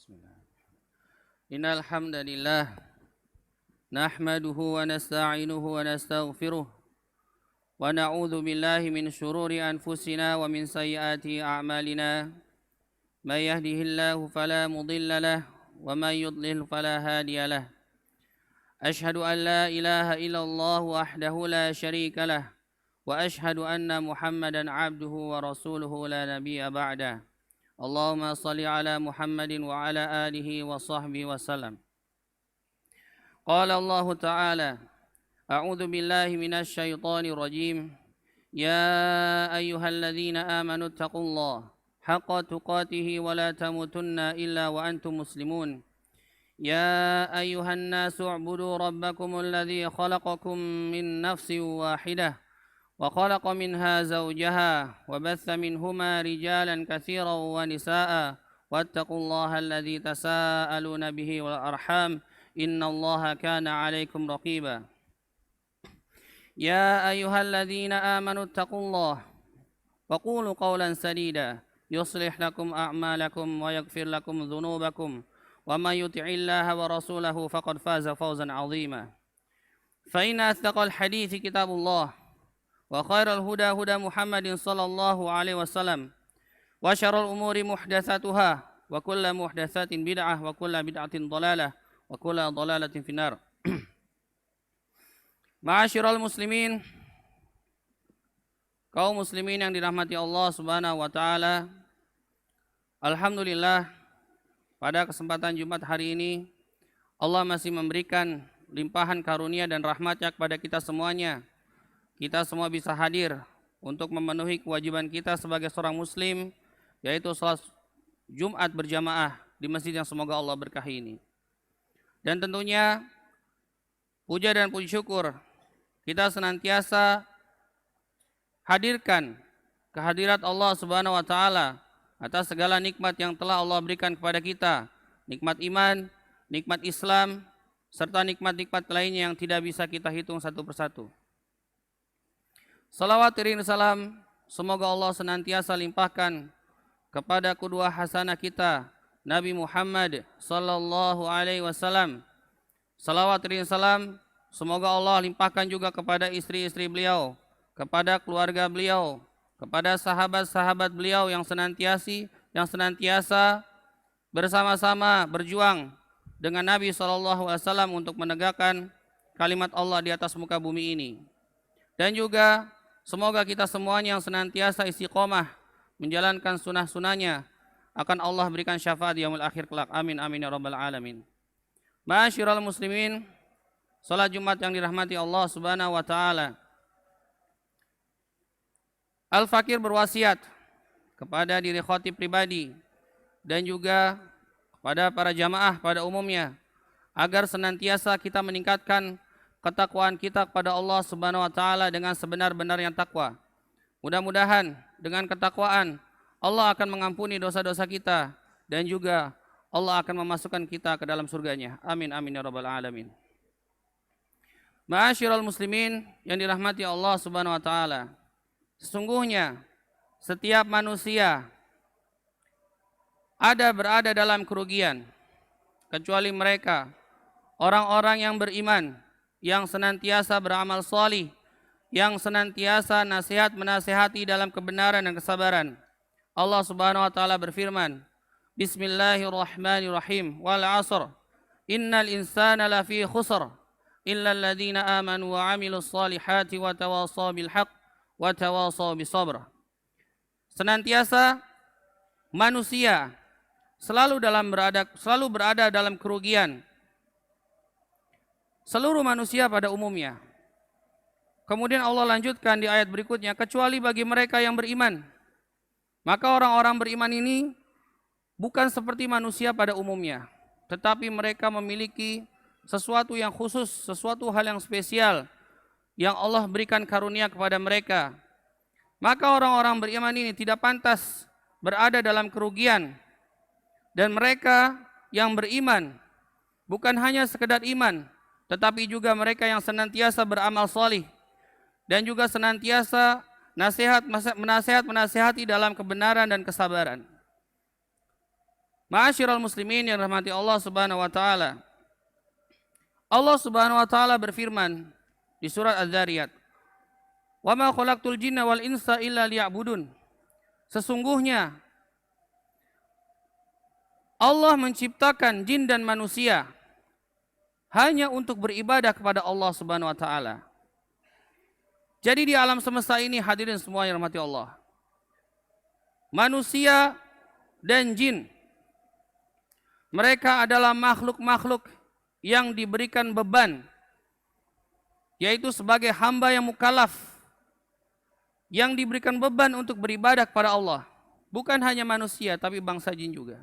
Bismillah. Innal hamdalillah nahmaduhu wa nasta'inuhu wa nastaghfiruh wa na'udzu billahi min shururi anfusina wa min sayyiati a'malina. May yahdihillahu fala mudilla lahu wa may yudlil fala hadiya lahu. Ashhadu an la ilaha illallah wahdahu la syarika lahu wa ashhadu anna Muhammadan 'abduhu wa rasuluhu la nabiyya ba'dah. Allahumma salli ala Muhammadin wa ala alihi wa sahbihi wa sallam. Qala Allah Ta'ala, A'udzu billahi minasy syaithanir rajim. Ya ayyuhalladzina amanu taqullaha haqqa tuqatih wa la tamutunna illa wa antum muslimun. Ya ayyuhan nasu u'budu rabbakumul ladzi khalaqakum min nafsin wahidah وخلق منها زوجها وبث منهما رجالا كثيرا ونساء واتقوا الله الذي تساءلون به والأرحام إن الله كان عليكم رقيبا يا أيها الذين آمنوا اتقوا الله وقولوا قولا سديدا يصلح لكم أعمالكم ويغفر لكم ذنوبكم ومن يطع الله ورسوله فقد فاز فوزا عظيما فإن أصدق الحديث كتاب الله وخير الهدى هدى محمد صلى الله عليه وسلم وشر الأمور محدثاتها وكل محدثات بدعة وكل بدعة ضلالة وكل ضلالة في النار. Ma'asyiral muslimin, kaum muslimin yang dirahmati Allah Subhanahu wa taala. Alhamdulillah, pada kesempatan Jumat hari ini Allah masih memberikan limpahan karunia dan rahmat-Nya kepada kita semuanya. Kita semua bisa hadir untuk memenuhi kewajiban kita sebagai seorang muslim, yaitu salat Jumat berjamaah di masjid yang semoga Allah berkahi ini. Dan tentunya puja dan puji syukur kita senantiasa hadirkan kehadirat Allah Subhanahu wa taala atas segala nikmat yang telah Allah berikan kepada kita, nikmat iman, nikmat Islam, serta nikmat-nikmat lainnya yang tidak bisa kita hitung satu persatu. Salawat iring salam semoga Allah senantiasa limpahkan kepada qudwah hasanah kita Nabi Muhammad sallallahu alaihi wasallam. Salawat iring salam semoga Allah limpahkan juga kepada istri-istri beliau, kepada keluarga beliau, kepada sahabat-sahabat beliau yang senantiasa bersama-sama berjuang dengan Nabi sallallahu alaihi wasallam untuk menegakkan kalimat Allah di atas muka bumi ini. Dan juga semoga kita semuanya yang senantiasa istiqomah menjalankan sunnah-sunnahnya akan Allah berikan syafaat di yaumil akhir kelak. Amin amin ya rabbal alamin. Ma'asyiral muslimin, salat Jumat yang dirahmati Allah Subhanahu wa taala. Al-Fakir berwasiat kepada diri khatib pribadi dan juga kepada para jamaah pada umumnya agar senantiasa kita meningkatkan ketakwaan kita kepada Allah Subhanahu wa taala dengan sebenar-benarnya takwa. Mudah-mudahan dengan ketakwaan Allah akan mengampuni dosa-dosa kita dan juga Allah akan memasukkan kita ke dalam surganya. Amin amin ya rabbal alamin. Ma'asyiral muslimin yang dirahmati Allah Subhanahu wa taala. Sesungguhnya setiap manusia berada dalam kerugian kecuali mereka orang-orang yang beriman, yang senantiasa beramal salih, yang senantiasa nasihat menasihati dalam kebenaran dan kesabaran. Allah Subhanahu wa taala berfirman, Bismillahirrahmanirrahim. Wal 'asr. Innal insana lafi khusr illa alladziina amanu wa 'amilus salihati wa tawashaw bil haqq wa tawashaw bis sabr. Senantiasa manusia selalu berada dalam kerugian. Seluruh manusia pada umumnya. Kemudian Allah lanjutkan di ayat berikutnya, kecuali bagi mereka yang beriman. Maka orang-orang beriman ini bukan seperti manusia pada umumnya, tetapi mereka memiliki sesuatu yang khusus, sesuatu hal yang spesial yang Allah berikan karunia kepada mereka. Maka orang-orang beriman ini tidak pantas berada dalam kerugian. Dan mereka yang beriman bukan hanya sekedar iman, tetapi juga mereka yang senantiasa beramal salih dan juga senantiasa menasihati dalam kebenaran dan kesabaran. Ma'asyiral muslimin yang rahmati Allah Subhanahu wa taala. Allah Subhanahu wa taala berfirman di surat Az-Zariyat, "Wa ma khalaqtul jinna wal insa illa liya'budun." Sesungguhnya Allah menciptakan jin dan manusia hanya untuk beribadah kepada Allah Subhanahu wa taala. Jadi di alam semesta ini hadirin semua yang rahmati Allah, manusia dan jin, mereka adalah makhluk-makhluk yang diberikan beban, yaitu sebagai hamba yang mukallaf, yang diberikan beban untuk beribadah kepada Allah. Bukan hanya manusia, tapi bangsa jin juga.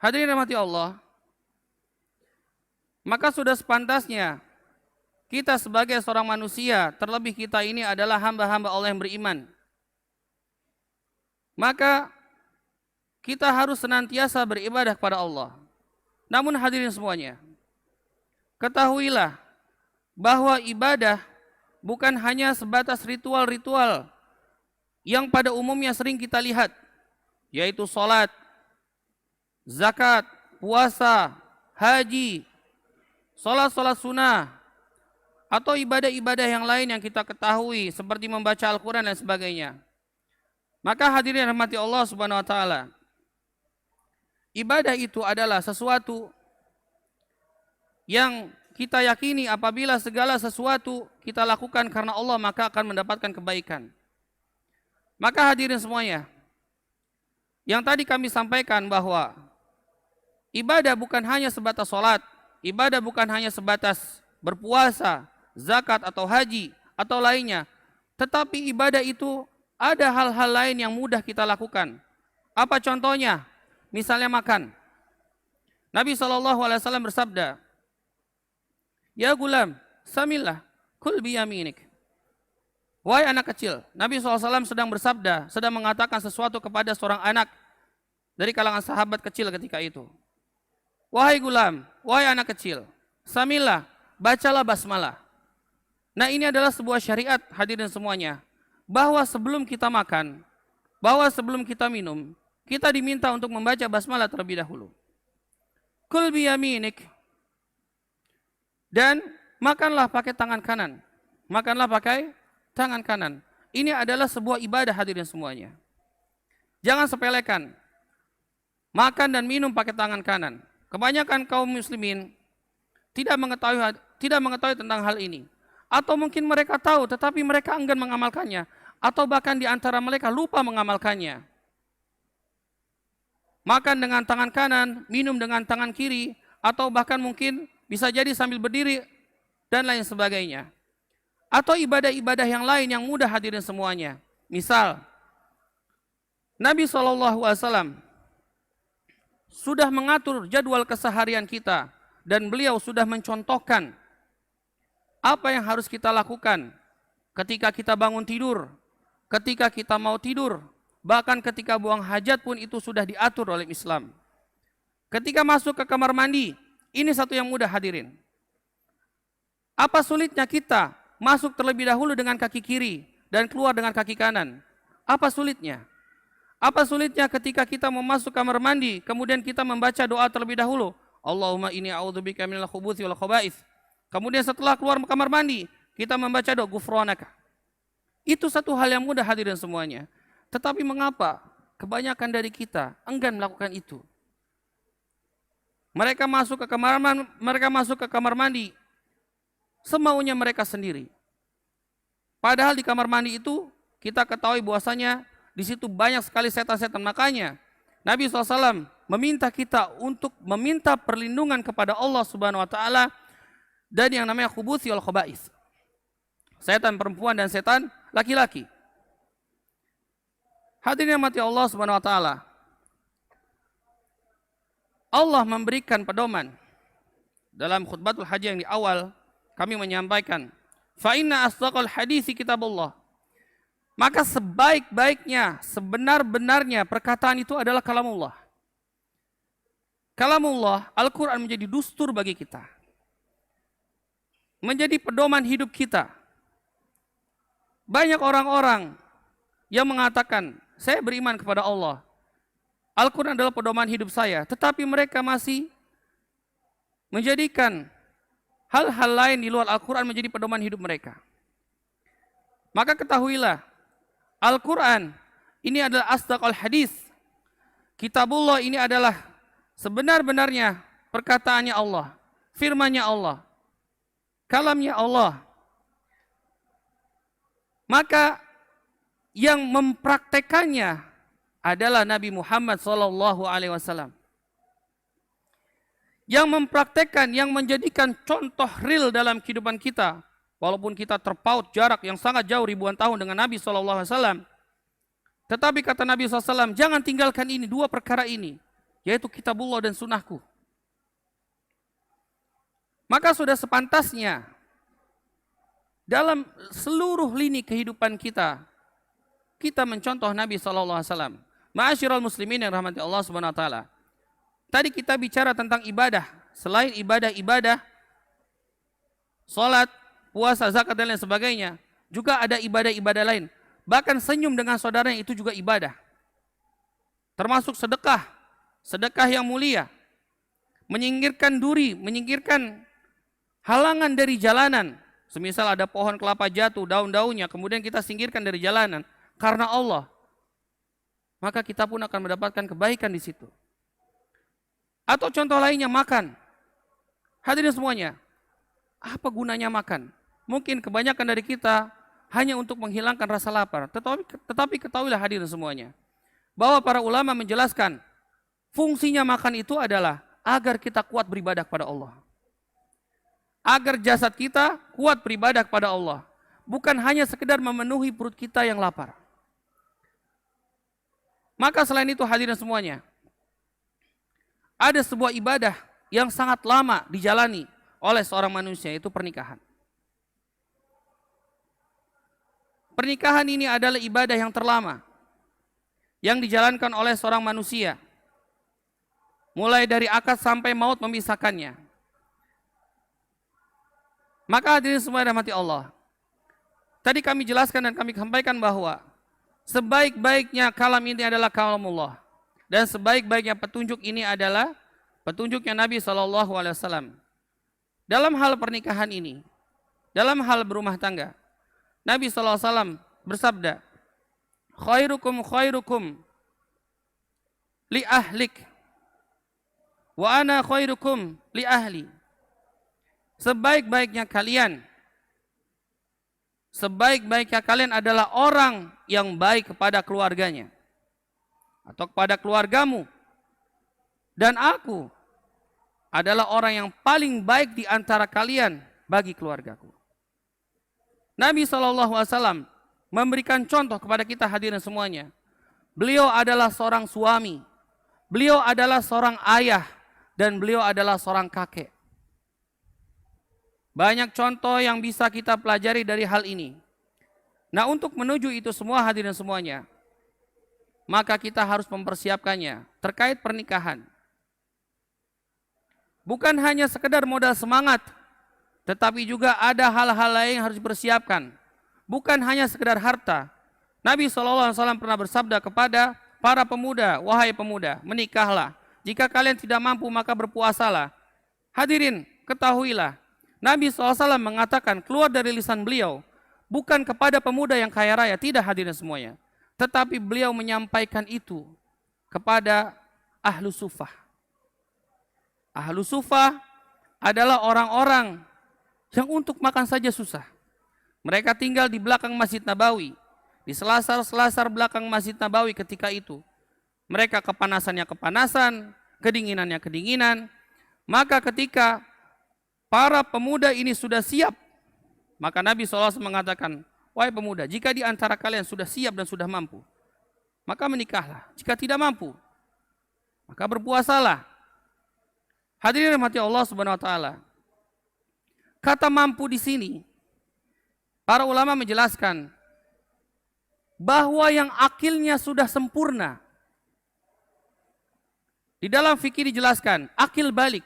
Hadirin rahmati Allah, maka sudah sepantasnya kita sebagai seorang manusia, terlebih kita ini adalah hamba-hamba Allah yang beriman, maka kita harus senantiasa beribadah kepada Allah. Namun hadirin semuanya, ketahuilah bahwa ibadah bukan hanya sebatas ritual-ritual yang pada umumnya sering kita lihat, yaitu sholat, zakat, puasa, haji, sholat sunnah, atau ibadah-ibadah yang lain yang kita ketahui seperti membaca Al-Quran dan sebagainya. Maka hadirin rahmati Allah Subhanahu wa taala, ibadah itu adalah sesuatu yang kita yakini apabila segala sesuatu kita lakukan karena Allah maka akan mendapatkan kebaikan. Maka hadirin semuanya, yang tadi kami sampaikan bahwa ibadah bukan hanya sebatas sholat, ibadah bukan hanya sebatas berpuasa, zakat atau haji atau lainnya, tetapi ibadah itu ada hal-hal lain yang mudah kita lakukan. Apa contohnya? Misalnya makan. Nabi SAW bersabda, "Ya gulam, samillah, kul biyaminik." Wahai anak kecil, Nabi SAW sedang bersabda, sedang mengatakan sesuatu kepada seorang anak dari kalangan sahabat kecil ketika itu. Wahai gulam, wahai anak kecil, samillah, bacalah basmalah. Nah, ini adalah sebuah syariat hadirin semuanya, bahwa sebelum kita makan, bahwa sebelum kita minum, kita diminta untuk membaca basmalah terlebih dahulu. Kul biyaminik, dan makanlah pakai tangan kanan. Makanlah pakai tangan kanan. Ini adalah sebuah ibadah hadirin semuanya. Jangan sepelekan makan dan minum pakai tangan kanan. Kebanyakan kaum muslimin tidak mengetahui tentang hal ini. Atau mungkin mereka tahu tetapi mereka enggan mengamalkannya. Atau bahkan di antara mereka lupa mengamalkannya. Makan dengan tangan kanan, minum dengan tangan kiri, atau bahkan mungkin bisa jadi sambil berdiri dan lain sebagainya. Atau ibadah-ibadah yang lain yang mudah hadirin semuanya. Misal, Nabi SAW sudah mengatur jadwal keseharian kita dan beliau sudah mencontohkan apa yang harus kita lakukan ketika kita bangun tidur, ketika kita mau tidur, bahkan ketika buang hajat pun itu sudah diatur oleh Islam. Ketika masuk ke kamar mandi, ini satu yang mudah hadirin. Apa sulitnya kita masuk terlebih dahulu dengan kaki kiri dan keluar dengan kaki kanan? Apa sulitnya? Apa sulitnya ketika kita mau masuk kamar mandi, kemudian kita membaca doa terlebih dahulu, Allahumma inni a'udzubika minal khubuthi wal khaba'ith. Kemudian setelah keluar kamar mandi, kita membaca doa ghufranaka. Itu satu hal yang mudah hadirin semuanya. Tetapi mengapa kebanyakan dari kita enggan melakukan itu? Mereka masuk ke kamar mandi semaunya mereka sendiri. Padahal di kamar mandi itu kita ketahui bahwasanya di situ banyak sekali setan-setan. Makanya Nabi SAW meminta kita untuk meminta perlindungan kepada Allah Subhanahu wa taala dari yang namanya khubuthi wal khaba'ith. Setan perempuan dan setan laki-laki. Hadirin yang mati Allah Subhanahu wa taala. Allah memberikan pedoman dalam khutbatul haji yang di awal kami menyampaikan, fa inna asdaqal hadisi kitabullah. Maka sebaik-baiknya, sebenar-benarnya perkataan itu adalah kalamullah. Kalamullah, Al-Quran menjadi dustur bagi kita. Menjadi pedoman hidup kita. Banyak orang-orang yang mengatakan, saya beriman kepada Allah. Al-Quran adalah pedoman hidup saya, tetapi mereka masih menjadikan hal-hal lain di luar Al-Quran menjadi pedoman hidup mereka. Maka ketahuilah, Al-Quran ini adalah asdaqul hadis. Kitabullah ini adalah sebenar-benarnya perkataannya Allah, firman-Nya Allah, kalamnya Allah. Maka yang mempraktekannya adalah Nabi Muhammad SAW. Yang mempraktekkan, yang menjadikan contoh real dalam kehidupan kita, walaupun kita terpaut jarak yang sangat jauh ribuan tahun dengan Nabi SAW. Tetapi kata Nabi SAW, jangan tinggalkan ini, dua perkara ini, yaitu kitabullah dan sunnahku. Maka sudah sepantasnya dalam seluruh lini kehidupan kita, kita mencontoh Nabi SAW. Ma'asyiral muslimin yang rahmati Allah Subhanahu wa taala. Tadi kita bicara tentang ibadah. Selain ibadah-ibadah, salat, puasa, zakat dan lain sebagainya, juga ada ibadah-ibadah lain. Bahkan senyum dengan saudaranya itu juga ibadah. Termasuk sedekah, sedekah yang mulia. Menyingkirkan duri, menyingkirkan halangan dari jalanan. Semisal ada pohon kelapa jatuh, daun-daunnya, kemudian kita singkirkan dari jalanan karena Allah. Maka kita pun akan mendapatkan kebaikan di situ. Atau contoh lainnya, makan. Hadirin semuanya, apa gunanya makan? Mungkin kebanyakan dari kita hanya untuk menghilangkan rasa lapar. Tetapi ketahuilah hadirin semuanya, bahwa para ulama menjelaskan, fungsinya makan itu adalah agar kita kuat beribadah kepada Allah. Agar jasad kita kuat beribadah kepada Allah. Bukan hanya sekedar memenuhi perut kita yang lapar. Maka selain itu hadirin semuanya, ada sebuah ibadah yang sangat lama dijalani oleh seorang manusia, yaitu pernikahan. Pernikahan ini adalah ibadah yang terlama yang dijalankan oleh seorang manusia, mulai dari akad sampai maut memisahkannya. Maka hadirin semua rahmati Allah, tadi kami jelaskan dan kami sampaikan bahwa sebaik-baiknya kalam ini adalah kalamullah. Dan sebaik-baiknya petunjuk ini adalah petunjuknya Nabi SAW. Dalam hal pernikahan ini, dalam hal berumah tangga, Nabi SAW bersabda, khairukum khairukum li ahlik, wa ana khairukum li ahli. Sebaik-baiknya kalian adalah orang yang baik kepada keluarganya atau kepada keluargamu, dan aku adalah orang yang paling baik di antara kalian bagi keluargaku. Nabi SAW memberikan contoh kepada kita hadirin semuanya. Beliau adalah seorang suami, beliau adalah seorang ayah, dan beliau adalah seorang kakek. Banyak contoh yang bisa kita pelajari dari hal ini. Nah, untuk menuju itu semua hadirin semuanya, maka kita harus mempersiapkannya terkait pernikahan. Bukan hanya sekedar modal semangat, tetapi juga ada hal-hal lain yang harus dipersiapkan. Bukan hanya sekedar harta. Nabi SAW pernah bersabda kepada para pemuda, wahai pemuda, menikahlah. Jika kalian tidak mampu, maka berpuasalah. Hadirin, ketahuilah, Nabi SAW mengatakan keluar dari lisan beliau, bukan kepada pemuda yang kaya raya, tidak hadirin semuanya. Tetapi beliau menyampaikan itu kepada ahlu sufah. Ahlu sufah adalah orang-orang yang untuk makan saja susah. Mereka tinggal di belakang Masjid Nabawi, di selasar-selasar belakang Masjid Nabawi ketika itu. Mereka kepanasannya kepanasan, kedinginannya kedinginan. Maka ketika para pemuda ini sudah siap, maka Nabi SAW mengatakan, wahai pemuda, jika di antara kalian sudah siap dan sudah mampu, maka menikahlah. Jika tidak mampu, maka berpuasalah. Hadirin rahmati Allah Subhanahu wa taala. Kata mampu di sini, para ulama menjelaskan bahwa yang akilnya sudah sempurna. Di dalam fikih dijelaskan, akil balik.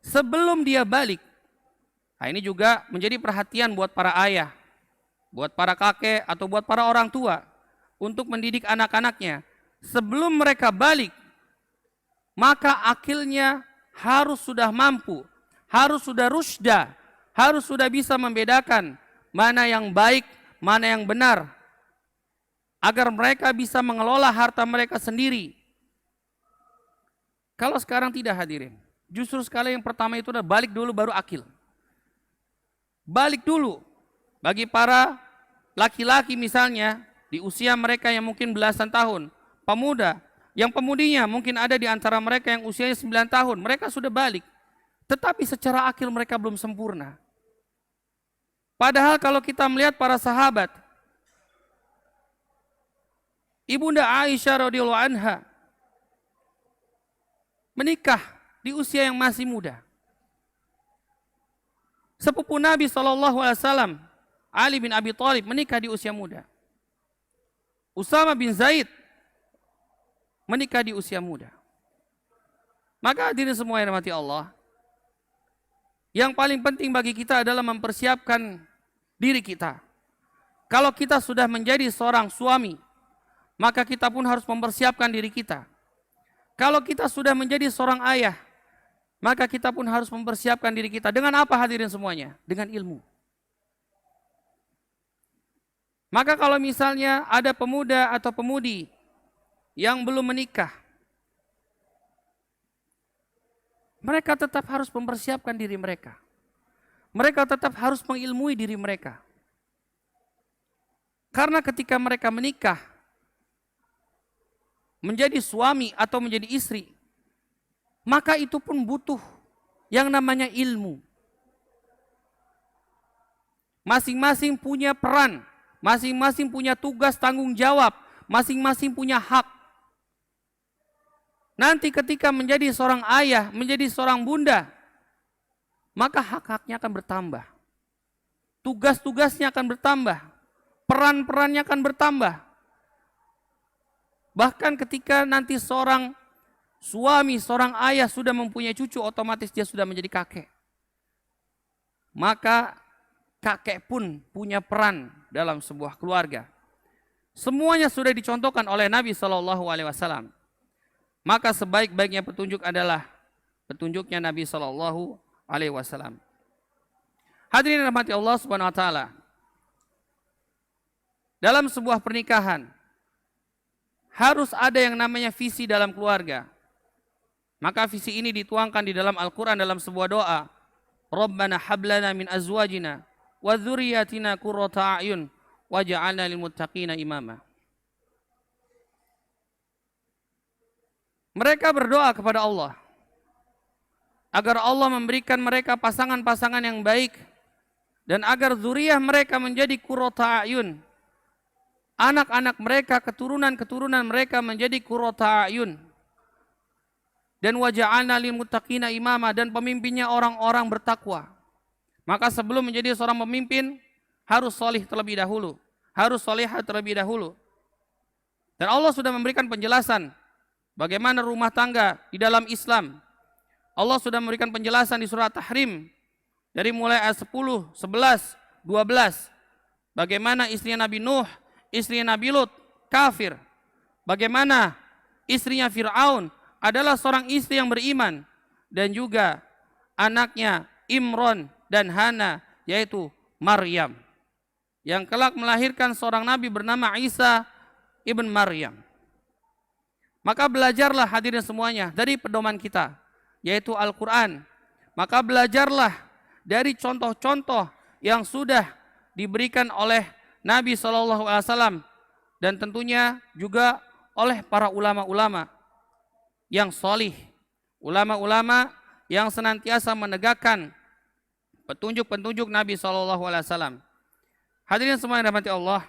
Sebelum dia balik, nah ini juga menjadi perhatian buat para ayah, buat para kakek, atau buat para orang tua, untuk mendidik anak-anaknya. sebelum mereka balik, maka akilnya harus sudah mampu, harus sudah rusda, harus sudah bisa membedakan mana yang baik, mana yang benar, agar mereka bisa mengelola harta mereka sendiri. Kalau sekarang tidak, hadirin, justru sekali yang pertama itu adalah balik dulu baru akil. Balik dulu. Bagi para laki-laki misalnya, di usia mereka yang mungkin belasan tahun, pemuda, yang pemudinya mungkin ada di antara mereka yang usianya 9 tahun, mereka sudah balik. Tetapi secara akil mereka belum sempurna. Padahal kalau kita melihat para sahabat, Ibunda Aisyah radhiyallahu anha menikah di usia yang masih muda. Sepupu Nabi SAW, Ali bin Abi Thalib, menikah di usia muda. Usama bin Zaid menikah di usia muda. Maka hadirin semua yang dirahmati Allah, yang paling penting bagi kita adalah mempersiapkan diri kita. Kalau kita sudah menjadi seorang suami, maka kita pun harus mempersiapkan diri kita. Kalau kita sudah menjadi seorang ayah, maka kita pun harus mempersiapkan diri kita. Dengan apa hadirin semuanya? Dengan ilmu. Maka kalau misalnya ada pemuda atau pemudi yang belum menikah, mereka tetap harus mempersiapkan diri mereka. Mereka tetap harus mengilmui diri mereka. Karena ketika mereka menikah, menjadi suami atau menjadi istri, maka itu pun butuh yang namanya ilmu. Masing-masing punya peran, masing-masing punya tugas tanggung jawab, masing-masing punya hak. Nanti ketika menjadi seorang ayah, menjadi seorang bunda, maka hak-haknya akan bertambah. Tugas-tugasnya akan bertambah. Peran-perannya akan bertambah. Bahkan ketika nanti seorang suami, seorang ayah sudah mempunyai cucu, otomatis dia sudah menjadi kakek. Maka kakek pun punya peran dalam sebuah keluarga. Semuanya sudah dicontohkan oleh Nabi SAW. Maka sebaik-baiknya petunjuk adalah petunjuknya Nabi SAW. Hadirin rahmati Allah Subhanahu Wa Taala. Dalam sebuah pernikahan harus ada yang namanya visi dalam keluarga. Maka visi ini dituangkan di dalam Al-Quran dalam sebuah doa. Rabbana hablana min azwajina wa dzurriyyatina qurrata a'yun waj'alna lil muttaqina imama. Mereka berdoa kepada Allah agar Allah memberikan mereka pasangan-pasangan yang baik dan agar zuriyah mereka menjadi qurrata a'yun. Anak-anak mereka, keturunan-keturunan mereka menjadi qurrata a'yun. Dan waja'alna lil muttaqina imama, dan pemimpinnya orang-orang bertakwa. Maka sebelum menjadi seorang pemimpin harus solih terlebih dahulu, harus solihah terlebih dahulu. Dan Allah sudah memberikan penjelasan bagaimana rumah tangga di dalam Islam. Allah sudah memberikan penjelasan di surah Tahrim dari mulai ayat 10, 11, 12. Bagaimana istrinya Nabi Nuh, istrinya Nabi Lut kafir. Bagaimana istrinya Fir'aun adalah seorang istri yang beriman, dan juga anaknya Imron dan Hana, yaitu Maryam, yang kelak melahirkan seorang nabi bernama Isa ibn Maryam. Maka belajarlah hadirin semuanya dari pedoman kita, yaitu Al-Quran. Maka belajarlah dari contoh-contoh yang sudah diberikan oleh Nabi SAW, dan tentunya juga oleh para ulama-ulama yang solih, ulama-ulama yang senantiasa menegakkan petunjuk-petunjuk Nabi SAW. Hadirin semua yang dirahmati Allah.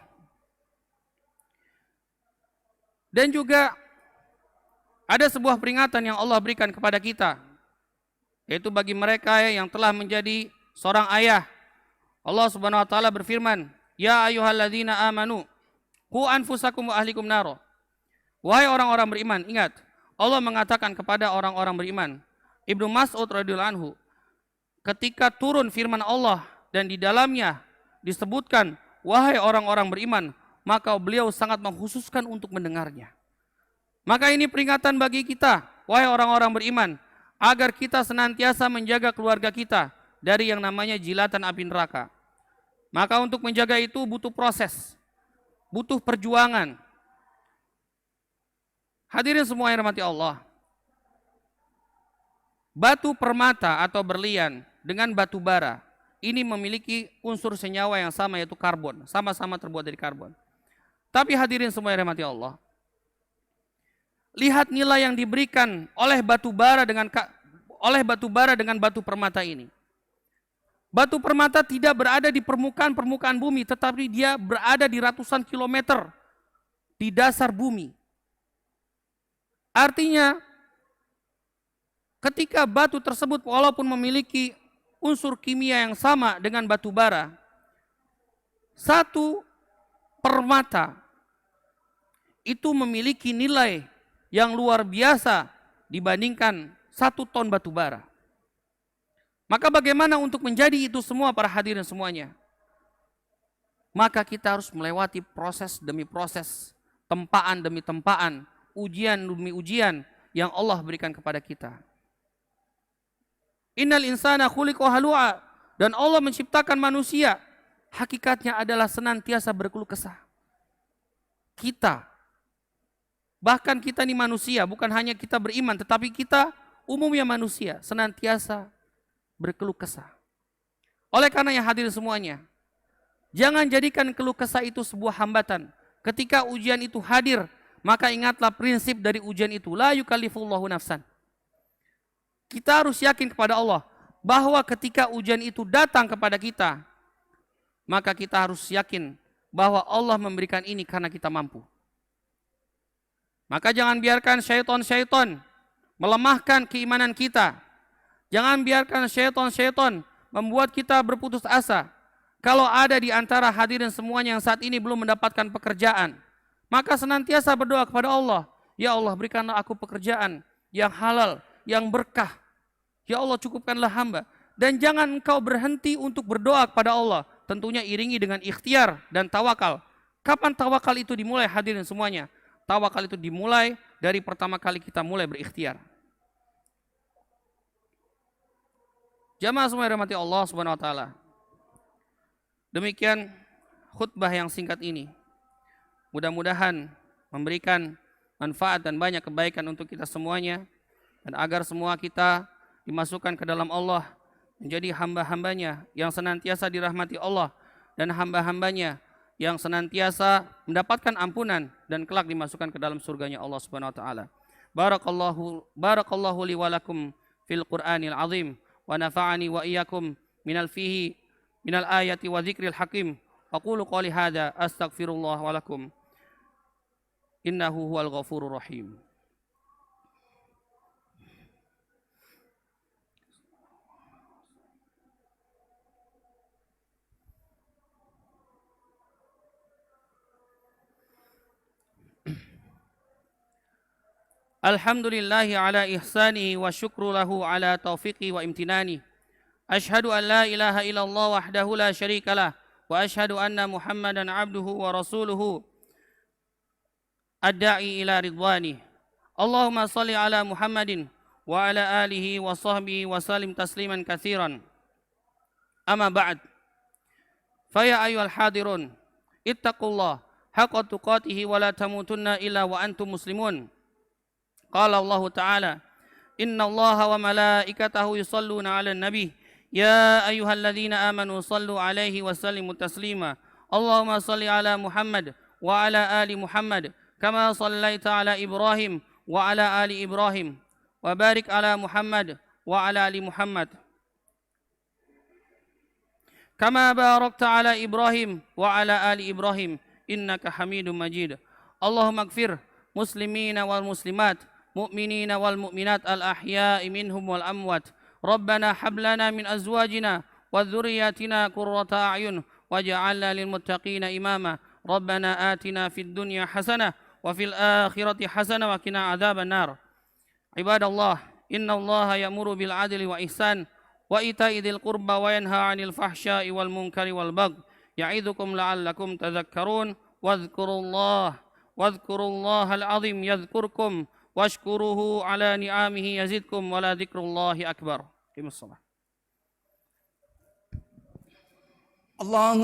Dan juga ada sebuah peringatan yang Allah berikan kepada kita, yaitu bagi mereka yang telah menjadi seorang ayah. Allah Subhanahu Wa Taala berfirman, Ya ayyuhalladzina amanu qu anfusakum wa ahlikum naro. Wahai orang-orang beriman, ingat, Allah mengatakan kepada orang-orang beriman. Ibnu Mas'ud radhiyallahu anhu, ketika turun firman Allah dan di dalamnya disebutkan wahai orang-orang beriman, maka beliau sangat mengkhususkan untuk mendengarnya. Maka ini peringatan bagi kita, wahai orang-orang beriman, agar kita senantiasa menjaga keluarga kita dari yang namanya jilatan api neraka. Maka untuk menjaga itu butuh proses, butuh perjuangan. Hadirin semua yang dirahmati Allah, batu permata atau berlian dengan batu bara ini memiliki unsur senyawa yang sama, yaitu karbon, sama-sama terbuat dari karbon. Tapi hadirin semua yang dirahmati Allah, lihat nilai yang diberikan oleh batu bara dengan batu permata ini. Batu permata tidak berada di permukaan bumi, tetapi dia berada di ratusan kilometer di dasar bumi. Artinya, ketika batu tersebut walaupun memiliki unsur kimia yang sama dengan batu bara, satu permata itu memiliki nilai yang luar biasa dibandingkan 1 ton batu bara. Maka bagaimana untuk menjadi itu semua para hadirin semuanya? Maka kita harus melewati proses demi proses, tempaan demi tempaan, ujian demi ujian yang Allah berikan kepada kita. Innal insana khuliqa halu'a, dan Allah menciptakan manusia hakikatnya adalah senantiasa berkeluh kesah. Bahkan kita ini manusia, bukan hanya kita beriman, tetapi kita umumnya manusia, senantiasa berkeluh kesah. Oleh karena yang hadir semuanya, jangan jadikan keluh kesah itu sebuah hambatan. Ketika ujian itu hadir, maka ingatlah prinsip dari ujian itu, la yukallifullahu nafsan. Kita harus yakin kepada Allah, bahwa ketika ujian itu datang kepada kita, maka kita harus yakin bahwa Allah memberikan ini karena kita mampu. Maka jangan biarkan syaitan melemahkan keimanan kita. Jangan biarkan syaitan membuat kita berputus asa. Kalau ada di antara hadirin semuanya yang saat ini belum mendapatkan pekerjaan, maka senantiasa berdoa kepada Allah. Ya Allah, berikanlah aku pekerjaan yang halal, yang berkah. Ya Allah, cukupkanlah hamba. Dan jangan engkau berhenti untuk berdoa kepada Allah. Tentunya iringi dengan ikhtiar dan tawakal. Kapan tawakal itu dimulai hadirin semuanya? Tawakal itu dimulai dari pertama kali kita mulai berikhtiar. Jamaah semua yang dirahmati Allah Subhanahu wa taala. Demikian khutbah yang singkat ini. Mudah-mudahan memberikan manfaat dan banyak kebaikan untuk kita semuanya, dan agar semua kita dimasukkan ke dalam Allah, menjadi hamba-hambanya yang senantiasa dirahmati Allah, dan hamba-hambanya yang senantiasa mendapatkan ampunan dan kelak dimasukkan ke dalam surganya Allah Subhanahu wa taala. Barakallahu li wa lakum fil Qur'anil azim, wa nafa'ani wa iyyakum minal ayati wa dzikril hakim. Aqulu qouli hadza astaghfirullah wa lakum. Innahu huwal ghafurur rahim. Alhamdulillahi ala ihsanihi wa syukru lahu ala taufiqi wa imtinani. Ashhadu an la ilaha illallah wahdahu la syarikalah, wa ashhadu anna Muhammadan abduhu wa rasuluhu ad-da'i ila ridwani. Allahumma salli ala Muhammadin wa ala alihi wa sahbihi wa salim tasliman katsiran. Amma ba'd. Faya ayyuhal hadirun, ittaqullah haqqa tuqatihi wa la tamutunna illa wa antum muslimun. Qala Allah Ta'ala, Inna Allah wa malaikatahu yusalluna ala nabi, ya ayyuhalladzina amanu sallu alaihi wa sallimu taslima. Allahumma salli ala Muhammad wa ala ali Muhammad, kama sallaita ala Ibrahim wa ala ali Ibrahim, wa barik ala Muhammad wa ala ali Muhammad, kama barakta ala Ibrahim wa ala ali Ibrahim, innaka Hamidum Majid. Allahumma ighfir muslimina wal muslimat, mu'minina wal mu'minat al-ahya'i minhum wal amwat. Rabbana hab lana min azwajina wa dhurriyyatina qurrata a'yun waj'alna lil muttaqina imama. Rabbana atina fid dunya hasanah wa fil akhirati hasanah wa qina adzaban nar. Ibadallah, innallaha ya'muru bil 'adli wa ihsan wa ita'i dzil qurba wa yanha 'anil fahsya'i wal munkari wal baghi. Ya'idzukum la'allakum tadhakkarun. Wadhkurullaha واذكروا الله العظيم يذكركم واشكروه على نعمه يزدكم ولذكر الله أكبر. Allahu